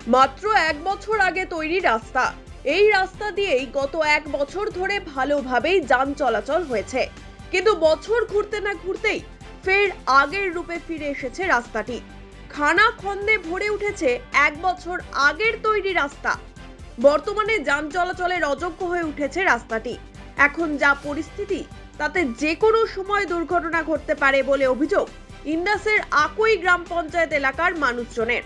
মাত্র 1 বছর আগে তৈরি রাস্তা। এই রাস্তা দিয়েই গত 1 বছর ধরে ভালোভাবেই যান চলাচল হয়েছে, কিন্তু বছর ঘুরতে না ঘুরতেই ফের আগের রূপে ফিরে এসেছে রাস্তাটি। খানা খন্দে ভরে উঠেছে 1 বছর আগের তৈরি রাস্তা। বর্তমানে যান চলাচলের অযোগ্য হয়ে উঠেছে রাস্তাটি। এখন যা পরিস্থিতি, তাতে যে কোনো সময় দুর্ঘটনা ঘটতে পারে বলে অভিযোগ ইন্দাসের আকুই গ্রাম পঞ্চায়েত এলাকার মানুষজনের।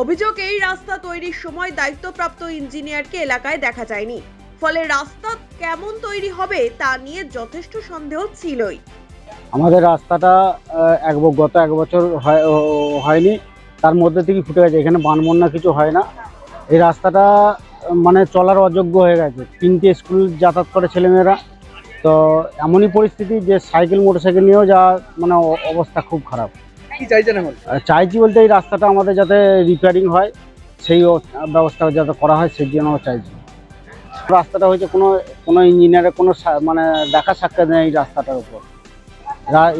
অভিযোগ, এই রাস্তা তৈরির সময় দায়িত্বপ্রাপ্ত ইঞ্জিনিয়ারকে এলাকায় দেখা যায়নি, ফলে রাস্তা কেমন তৈরি হবে তা নিয়ে যথেষ্ট সন্দেহ ছিলই। আমাদের রাস্তাটা গত 1 বছর হয়নি, তার মধ্যে থেকে ফুটে গেছে। এখানে বানবন্যা কিছু হয় না। এই রাস্তাটা মানে চলার অযোগ্য হয়ে গেছে। 3টে স্কুল যাতায়াত করে ছেলেমেয়েরা, তো এমনই পরিস্থিতি যে সাইকেল মোটরসাইকেল নিয়েও যা মানে অবস্থা খুব খারাপ। কি চাইছেন এখন? চাইছি বলতে এই রাস্তাটা আমাদের যাতে রিপেয়ারিং হয়, সেই ব্যবস্থা যাতে করা হয়, সেই জন্য চাইছি। রাস্তাটা হয়েছে কোনো ইঞ্জিনিয়ারের কোনো মানে দেখা সাক্ষাৎ নেই এই রাস্তাটার উপর।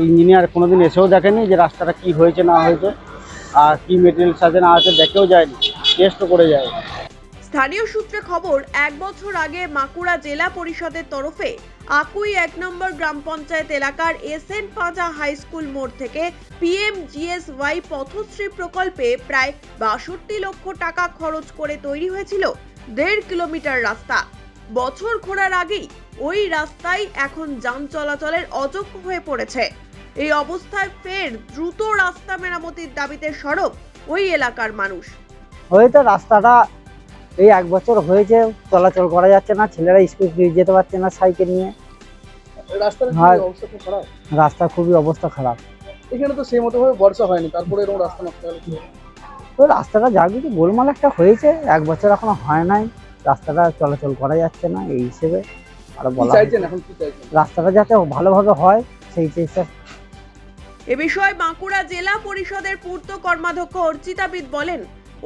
ইঞ্জিনিয়ার কোনোদিন এসেও দেখেনি যে রাস্তাটা কি হয়েছে না হয়েছে, আর কি মেটেরিয়ালস আছে না আছে দেখেও যায়নি, টেস্টও করে যায়। স্থানীয় সূত্রে খবর, 1 বছর আগে বাঁকুড়া জেলা পরিষদের তরফে আকুই 1 নম্বর গ্রাম পঞ্চায়েত এলাকার এসএন পাঁজা হাই স্কুল মোড় থেকে PMGSY পথশ্রী প্রকল্পে প্রায় 62 লক্ষ টাকা খরচ করে তৈরি হয়েছিল 1.5 কিলোমিটার রাস্তা। বছর ঘোরার আগেই ওই রাস্তায় এখন যান চলাচলের অযোগ্য হয়ে পড়েছে। এই অবস্থায় ফের দ্রুত রাস্তা মেরামতির দাবিতে সরব ওই এলাকার মানুষ। হয়তো রাস্তাটা এই 1 বছর হয়েছে, চলাচল করা যাচ্ছে না, ছেলেরা স্কুল যেতে পারছে না সাইকেল নিয়ে। রাস্তার হ্যাঁ। অবস্থা খুব খারাপ। রাস্তা খুবই অবস্থা খারাপ। এখানে তো সেই মতো ভাবে বর্ষা হয়নি, তারপরে এরকম রাস্তা নষ্ট হলো। তো রাস্তাটা যা কিছু গোলমাল একটা হয়েছে, 1 বছর এখনো হয় নাই, রাস্তাটা চলাচল করা যাচ্ছে না। এই হিসেবে আরো কি বলা চাইছেন হয়েছে, এখন? কি চাইছেন? রাস্তাটা যাতে ভালোভাবে হয় সেই চেষ্টা। এ বিষয়ে বাঁকুড়া জেলা পরিষদের পূর্ত কর্মাধ্যক্ষ অর্চিতা বিদ বলেন,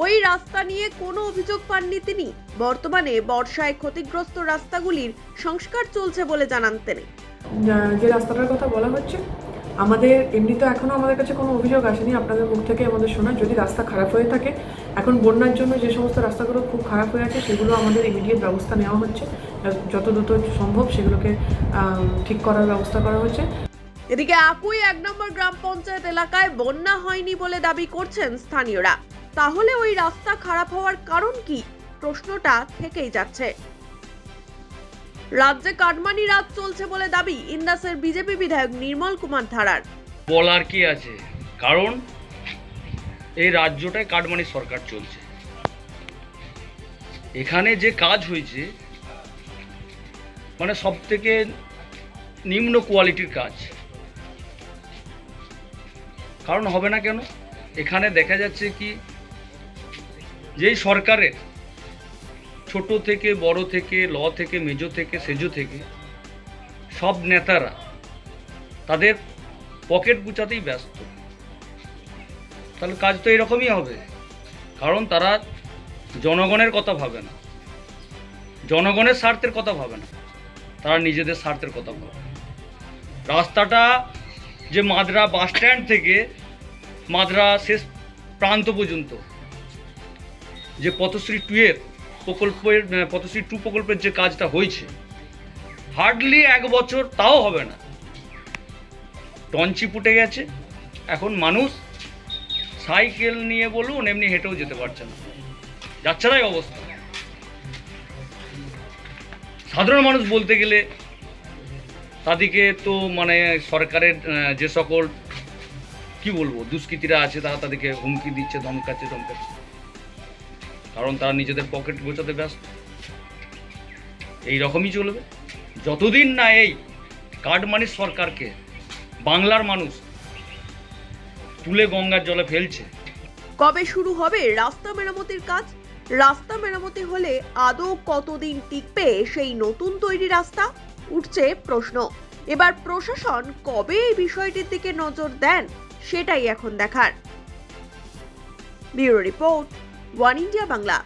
ওই রাস্তা নিয়ে কোনো অভিযোগ পাননি তিনি। বর্তমানে বর্ষায় ক্ষতিগ্রস্ত রাস্তাগুলির সংস্কার চলছে বলে জানান তিনি। যে রাস্তাটার কথা বলা হচ্ছে, আমাদের এমনিতে এখনো আমাদের কাছে কোনো অভিযোগ আসেনি। আপনাদের মুখ থেকে আমাদের শোনা, যদি রাস্তা খারাপ হয়ে থাকে, এখন বন্যার জন্য যে সমস্ত রাস্তাগুলো খুব খারাপ হয়ে আছে সেগুলো আমাদের ইমিডিয়েট ব্যবস্থা নেওয়া হচ্ছে, যত দ্রুত সম্ভব সেগুলোকে ঠিক করার ব্যবস্থা করা হচ্ছে। এদিকে আকুই 1 নম্বর গ্রাম পঞ্চায়েত এলাকায় বন্যা হয়নি বলে দাবি করছেন স্থানীয়রা। তাহলে ওই রাস্তা খারাপ হওয়ার কারণ কি, প্রশ্নটা থেকেই যাচ্ছে। রাজ্যে কাটমানি রাজ চলছে বলে দাবি ইন্দাসের বিজেপি বিধায়ক নির্মল কুমার ধারার। বলার কি আছে, কারণ এই রাজ্যটায় কাটমানি সরকার চলছে। এখানে যে কাজ হয়েছে মানে সব থেকে নিম্ন কোয়ালিটির কাজ। কারণ হবে না কেন? এখানে দেখা যাচ্ছে কি, যেই সরকারের ছোট থেকে বড় থেকে ল থেকে মেজো থেকে সেজো থেকে সব নেতারা তাদের পকেট গুছাতেই ব্যস্ত। তাহলে কাজ তো এরকমই হবে, কারণ তারা জনগণের কথা ভাবে না, জনগণের স্বার্থের কথা ভাবে না, তারা নিজেদের স্বার্থের কথা ভাবে। রাস্তাটা যে মাদ্রা বাস স্ট্যান্ড থেকে মাদ্রা শেষ প্রান্ত পর্যন্ত যে পথশ্রী 2 প্রকল্পের যে কাজটা হয়েছে, হার্ডলি 1 বছর তাও হবে না, টঞ্চি ফুটে গেছে। এখন মানুষ সাইকেল নিয়ে বলুন, এমনি হেঁটেও যেতে পারছে না, যাচ্ছে না এই অবস্থা। সাধারণ মানুষ বলতে গেলে তাদেরকে তো মানে সরকারের যে সকল কি বলবো দুষ্কৃতীরা আছে, তারা তাদেরকে হুমকি দিচ্ছে, ধমকাচ্ছে, কারণ তারা নিজেদের পকেট গোছাতে ব্যস্ত। এই রকমই চলবে যতদিন না এই কাটমানি সরকারকে বাংলার মানুষ তুলে গঙ্গার জলে ফেলছে। কবে শুরু হবে রাস্তা মেরামতির কাজ? রাস্তা মেরামতি হলে আদৌ কতদিন টিকবে সেই নতুন তৈরি রাস্তা, উঠছে প্রশ্ন। এবার প্রশাসন কবে এই বিষয়টির দিকে নজর দেন সেটাই এখন দেখার। Bureau report, one India Bangla.